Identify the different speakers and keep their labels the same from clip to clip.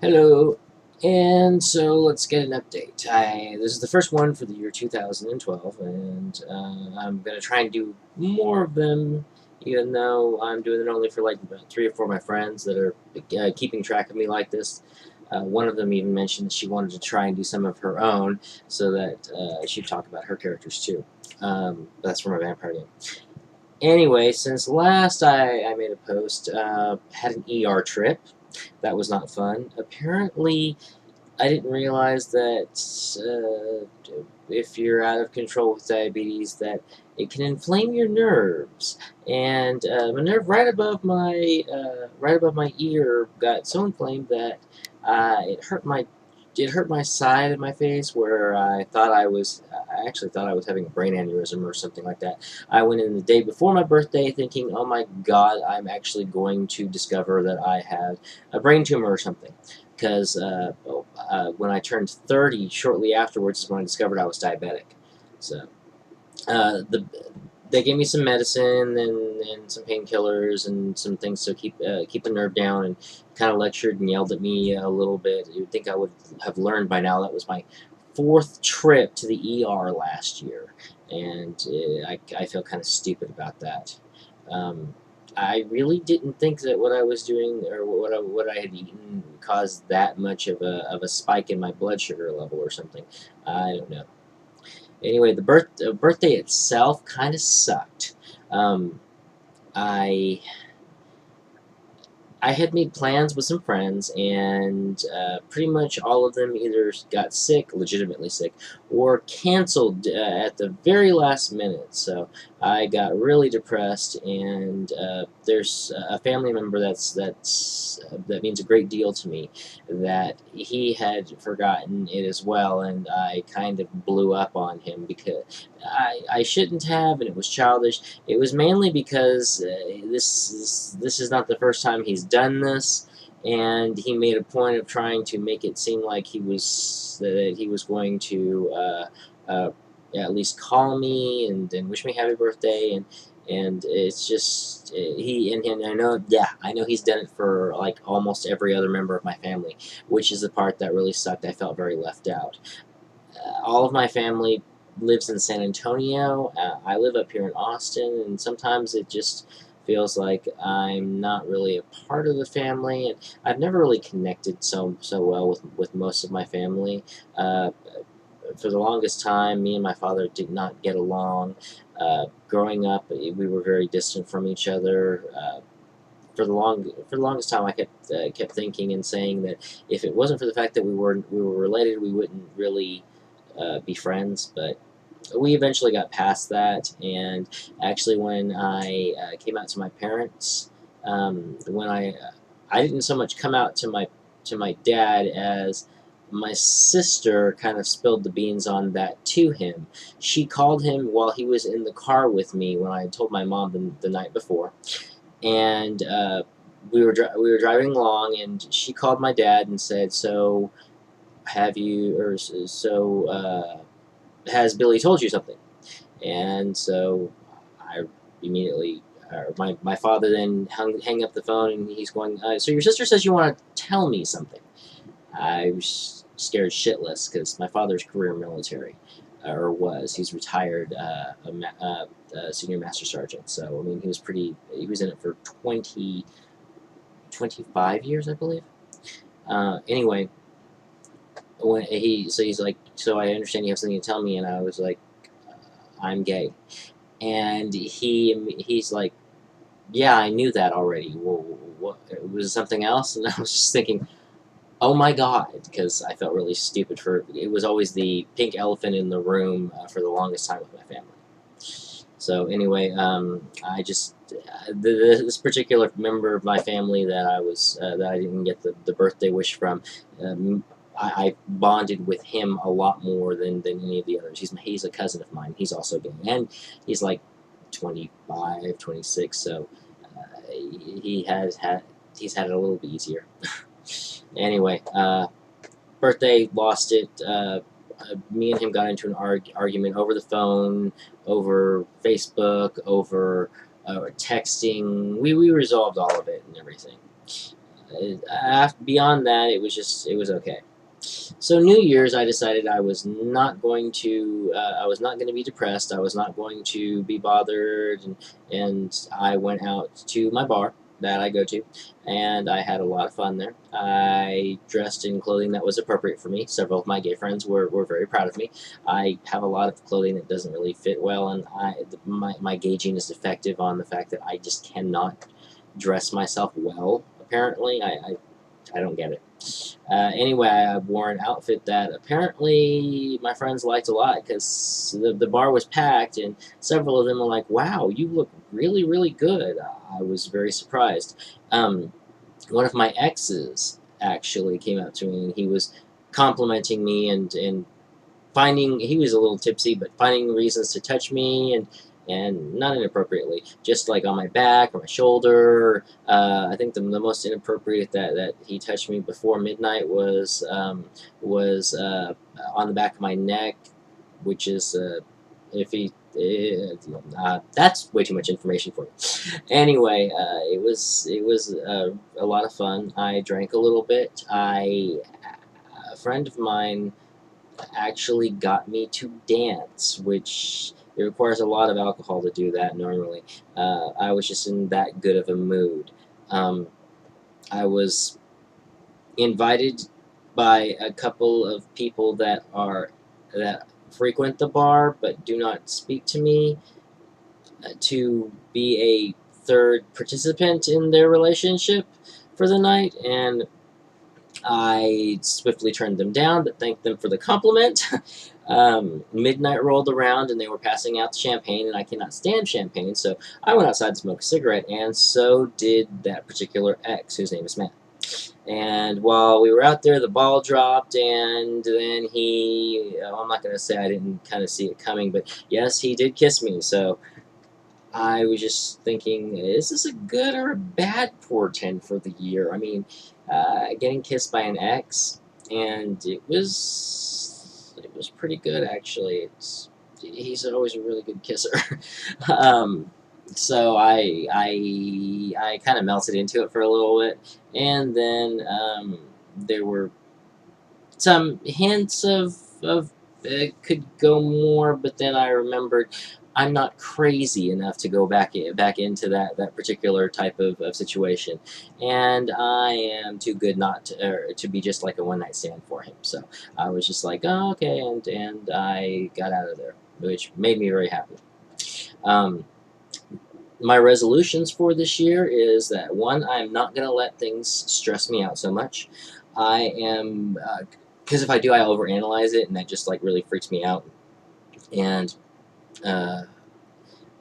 Speaker 1: Hello, and so let's get an update. This is the first one for the year 2012, and I'm gonna try and do more of them, even though I'm doing it only for like about 3 or 4 of my friends that are keeping track of me like this. One of them even mentioned that she wanted to try and do some of her own, so that she'd talk about her characters too. That's from a vampire game. Anyway, since last I made a post, had an ER trip. That was not fun. Apparently, I didn't realize that if you're out of control with diabetes, that it can inflame your nerves. And a nerve right above my ear got so inflamed that it hurt my side of my face where I actually thought I was having a brain aneurysm or something like that. I went in the day before my birthday thinking, oh my god, I'm actually going to discover that I have a brain tumor or something. Because when I turned 30, shortly afterwards is when I discovered I was diabetic. So the they gave me some medicine and some painkillers and some things to keep the nerve down, and kind of lectured and yelled at me a little bit. You'd think I would have learned by now. That was my 4th trip to the ER last year, and I feel kind of stupid about that. Um, I really didn't think that what I was doing or what I had eaten caused that much of a spike in my blood sugar level or something. I don't know. Anyway, the birthday itself kind of sucked. Um, I I had made plans with some friends, and pretty much all of them either got sick, legitimately sick, or canceled at the very last minute. So I got really depressed, and there's a family member that means a great deal to me. That he had forgotten it as well, and I kind of blew up on him because I shouldn't have, and it was childish. It was mainly because this is not the first time he's done this, and he made a point of trying to make it seem like he was going to at least call me and wish me happy birthday, and it's just and I know he's done it for like almost every other member of my family, which is the part that really sucked. I felt very left out. All of my family lives in San Antonio. I live up here in Austin, and sometimes it just feels like I'm not really a part of the family, and I've never really connected so well with most of my family. Uh, for the longest time, me and my father did not get along. Growing up, we were very distant from each other. For the longest time, I kept thinking and saying that if it wasn't for the fact that we were related, we wouldn't really be friends. But we eventually got past that, and actually, when I came out to my parents, when I didn't so much come out to my dad as my sister kind of spilled the beans on that to him. She called him while he was in the car with me when I had told my mom the night before, and we were driving along, and she called my dad and said, "So have you or so has Billy told you something?" And so I immediately, my father then hang up the phone, and he's going, "So your sister says you want to tell me something?" I was scared shitless because my father's career military, or was. He's retired, senior master sergeant. So I mean, he was in it for 25 years, I believe. Anyway, he's like, so I understand you have something to tell me, and I was like, I'm gay, and he's like, yeah, I knew that already. What was it something else? And I was just thinking, oh my god, because I felt really stupid for it. Was always the pink elephant in the room for the longest time with my family. So anyway, I just this particular member of my family that I didn't get the birthday wish from. I bonded with him a lot more than any of the others. He's a cousin of mine. He's also gay, and he's like 25, 26. So he has had he's had it a little bit easier. Anyway, birthday, lost it. Me and him got into an argument over the phone, over Facebook, over texting. We resolved all of it and everything. Beyond that, it was okay. So New Year's, I decided I was not going to be depressed. I was not going to be bothered, and I went out to my bar that I go to, and I had a lot of fun there. I dressed in clothing that was appropriate for me. Several of my gay friends were very proud of me. I have a lot of clothing that doesn't really fit well, and my gauging is defective on the fact that I just cannot dress myself well. Apparently, I don't get it. Anyway, I wore an outfit that apparently my friends liked a lot because the bar was packed, and several of them were like, "Wow, you look really, really good." I was very surprised. Um, One of my exes actually came up to me, and he was complimenting me and finding he was a little tipsy, but finding reasons to touch me and not inappropriately, just like on my back or my shoulder. I think the most inappropriate that he touched me before midnight was on the back of my neck, which is if he. That's way too much information for you. Anyway, it was a lot of fun. I drank a little bit. A friend of mine actually got me to dance, which it requires a lot of alcohol to do that normally. I was just in that good of a mood. Um, I was invited by a couple of people that frequent the bar but do not speak to me to be a third participant in their relationship for the night, and I swiftly turned them down, but thanked them for the compliment. Midnight rolled around, and they were passing out champagne, and I cannot stand champagne, so I went outside to smoke a cigarette, and so did that particular ex, whose name is Matt. And while we were out there, the ball dropped, and then I'm not going to say I didn't kind of see it coming, but yes, he did kiss me, so I was just thinking, is this a good or a bad portent for the year? I mean, getting kissed by an ex, and it was pretty good actually. He's always a really good kisser. um, so I kind of melted into it for a little bit, and then there were some hints of it could go more, but then I remembered I'm not crazy enough to go back into that particular type of situation, and I am too good not to be just like a one night stand for him. So I was just like, oh, okay, and I got out of there, which made me very happy. Um, my resolutions for this year is that one, I'm not going to let things stress me out so much. I am because if I do, I overanalyze it, and that just like really freaks me out. And uh,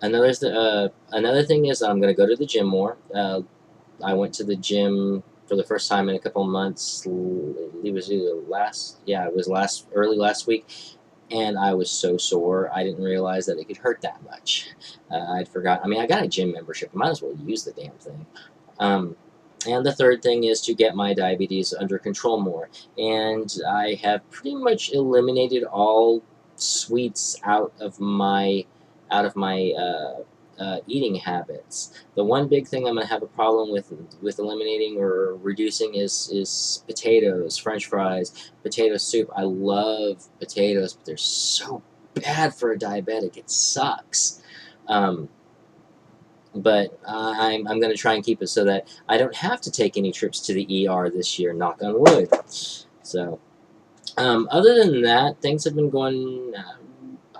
Speaker 1: another thing is I'm going to go to the gym more. I went to the gym for the first time in a couple of months. It was either it was early last week, and I was so sore. I didn't realize that it could hurt that much. I'd forgot. I mean, I got a gym membership. I might as well use the damn thing. Um, and the third thing is to get my diabetes under control more. And I have pretty much eliminated all sweets out of my eating habits. The one big thing I'm going to have a problem with eliminating or reducing is potatoes, French fries, potato soup. I love potatoes, but they're so bad for a diabetic. It sucks. Um, but I'm going to try and keep it so that I don't have to take any trips to the ER this year, knock on wood. So, other than that, things have been going.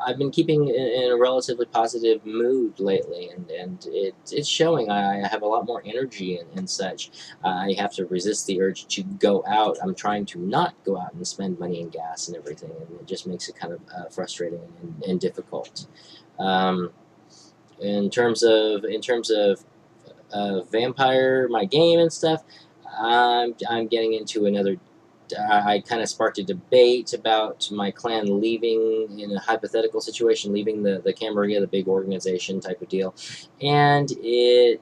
Speaker 1: I've been keeping in a relatively positive mood lately, and it's showing. I have a lot more energy and such. I have to resist the urge to go out. I'm trying to not go out and spend money in gas and everything, and it just makes it kind of frustrating and difficult. Um, in terms of vampire, my game and stuff, I'm getting into another. I kind of sparked a debate about my clan leaving in a hypothetical situation, leaving the Camarilla, the big organization type of deal, and it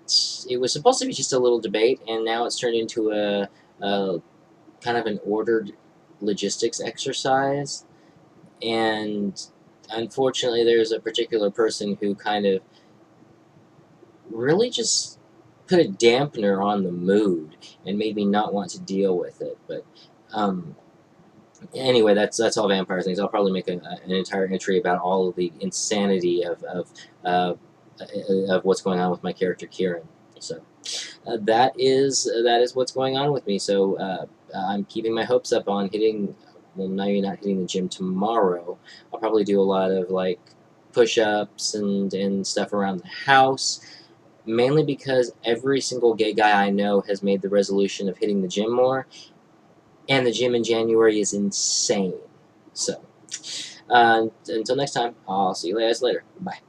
Speaker 1: was supposed to be just a little debate, and now it's turned into a kind of an ordered logistics exercise, and unfortunately, there's a particular person who kind of really just put a dampener on the mood and made me not want to deal with it. But anyway, that's all vampire things. I'll probably make an entire entry about all of the insanity uh, of what's going on with my character Kieran. So that is what's going on with me. So I'm keeping my hopes up on hitting. Well, maybe not hitting the gym tomorrow. I'll probably do a lot of like push-ups and stuff around the house. Mainly because every single gay guy I know has made the resolution of hitting the gym more, and the gym in January is insane. So, until next time, I'll see you guys later. Bye.